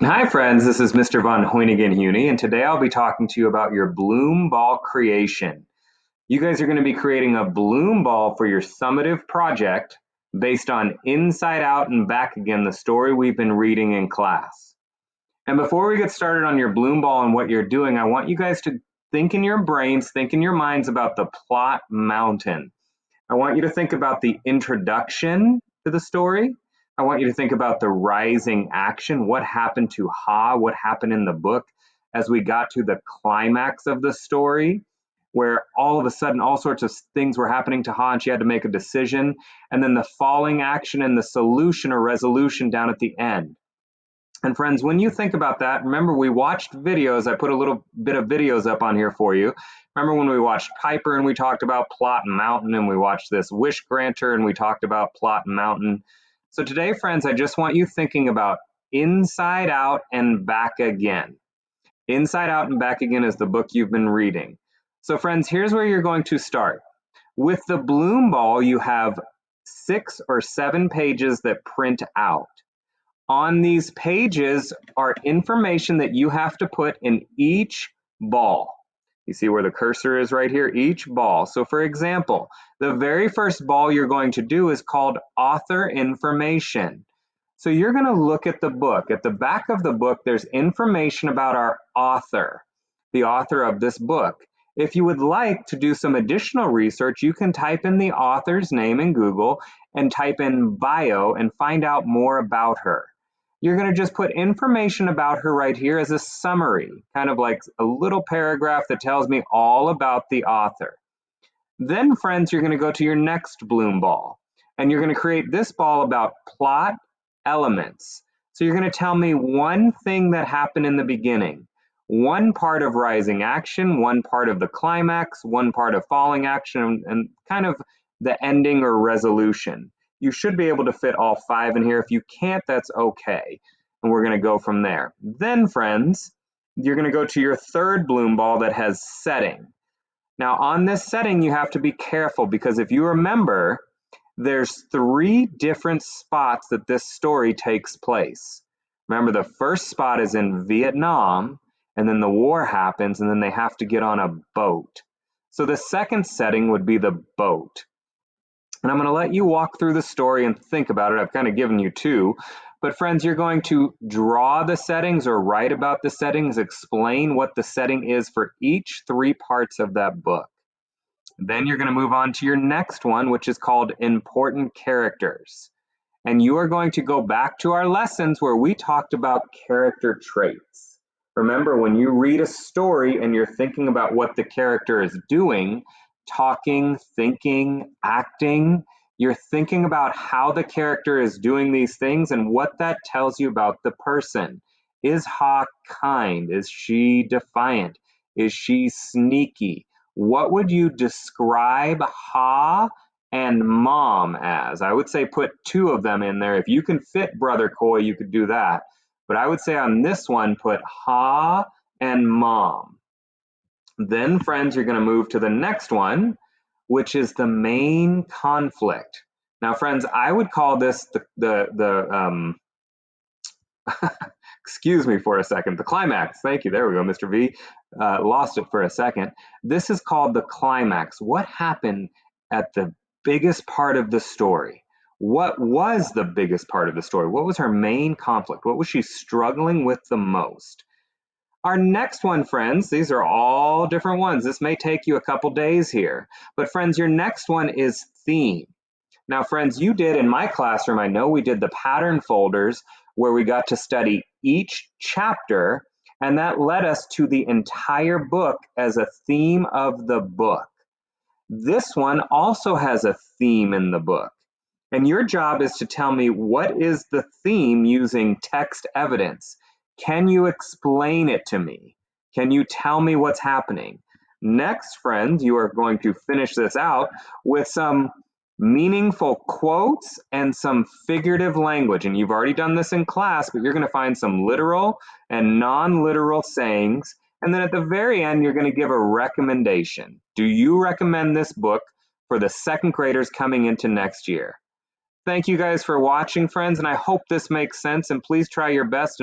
Hi friends, this is Mr. von Hoyningen Huene, and today I'll be talking to you about your bloom ball creation. You guys are going to be creating a bloom ball for your summative project based on Inside Out and Back Again, the story we've been reading in class. And before we get started on your bloom ball and what you're doing, I want you guys to think in your brains, think in your minds about the plot mountain. I want you to think about the introduction to the story. I want you to think about the rising action. What happened to Ha? What happened in the book as we got to the climax of the story, where all of a sudden all sorts of things were happening to Ha and she had to make a decision. And then the falling action and the solution or resolution down at the end. And friends, when you think about that, remember we watched videos. I put a little bit of videos up on here for you. Remember when we watched Piper and we talked about plot and mountain, and we watched this Wish Granter and we talked about plot and mountain. So today, friends, I just want you thinking about Inside Out and Back Again. Inside Out and Back Again is the book you've been reading. So friends, here's where you're going to start. With the bloom ball, you have 6 or 7 pages that print out. On these pages are information that you have to put in each ball. You see where the cursor is right here, each ball. So for example, the very first ball you're going to do is called author information. So you're going to look at the book. At the back of the book, there's information about our author, the author of this book. If you would like to do some additional research, you can type in the author's name in Google and type in bio and find out more about her. You're going to just put information about her right here as a summary, kind of like a little paragraph that tells me all about the author. Then, friends, you're going to go to your next bloom ball, and you're going to create this ball about plot elements. So you're going to tell me one thing that happened in the beginning, one part of rising action, one part of the climax, one part of falling action, and kind of the ending or resolution. You should be able to fit all 5 in here. If you can't, that's okay. And we're going to go from there. Then, friends, you're going to go to your third bloom ball that has setting. Now, on this setting, you have to be careful because if you remember, there's 3 different spots that this story takes place. Remember, the first spot is in Vietnam, and then the war happens, and then they have to get on a boat. So the second setting would be the boat. And I'm going to let you walk through the story and think about it. I've kind of given you 2. But friends, you're going to draw the settings or write about the settings, explain what the setting is for each 3 parts of that book. Then you're going to move on to your next one, which is called important characters. And you are going to go back to our lessons where we talked about character traits. Remember, when you read a story and you're thinking about what the character is doing, talking, thinking, acting, you're thinking about how the character is doing these things and what that tells you about the person. Is Ha kind? Is she defiant? Is she sneaky? What would you describe Ha and Mom as? I would say put 2 of them in there. If you can fit Brother Coy, you could do that. But I would say on this one, put Ha and Mom. Then, friends, you're going to move to the next one, which is the main conflict. Now, friends, I would call this excuse me for a second, the climax. Thank you. There we go, Mr. V. Lost it for a second. This is called the climax. What happened at the biggest part of the story? What was the biggest part of the story? What was her main conflict? What was she struggling with the most? Our next one, friends, these are all different ones. This may take you a couple days here. But friends, your next one is theme. Now, friends, you did in my classroom, I know we did the pattern folders where we got to study each chapter, and that led us to the entire book as a theme of the book. This one also has a theme in the book. And your job is to tell me what is the theme using text evidence. Can you explain it to me? Can you tell me what's happening? Next, friends, you are going to finish this out with some meaningful quotes and some figurative language. And you've already done this in class, but you're going to find some literal and non-literal sayings. And then at the very end, you're going to give a recommendation. Do you recommend this book for the 2nd graders coming into next year? Thank you guys for watching, friends, and I hope this makes sense. And please try your best and